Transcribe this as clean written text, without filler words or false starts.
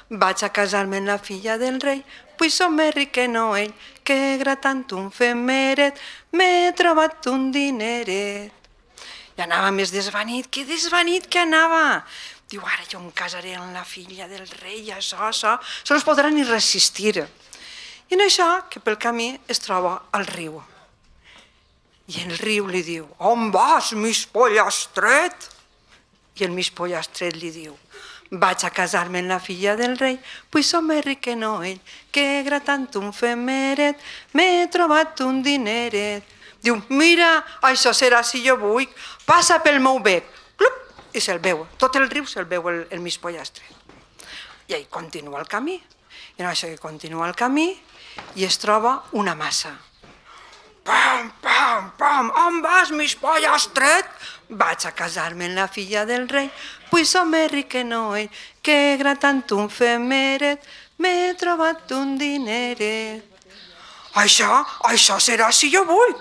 Vaig a casar-me amb la filla del rei, pues som més ric que no ell, que gratant un femeret m'he trobat un dineret. I anava més desvanit que anava. Diu, ara jo em casaré amb la filla del rei, això, no es podrà ni resistir. I en això, que pel camí es troba al riu. I el riu li diu, on vas, mig pollastret? I el mig pollastret li diu, vaig a casar-me amb la filla del rei, pues som més ric que no ell, que gratant un femeret m'he trobat un dineret. Diu, mira, això serà si jo vull, passa pel meu bec. Clup, i se'l veu, tot el riu se'l veu el mig pollastret. I ell continua el camí. I en això que continua el camí i es troba una massa. Pam, pam, pam, on vas, mig pollastret? Vaig a casar-me amb la filla del rei, pues som més ric que no ell, que gratant un femeret m'he trobat un dineret. Això serà si jo vull.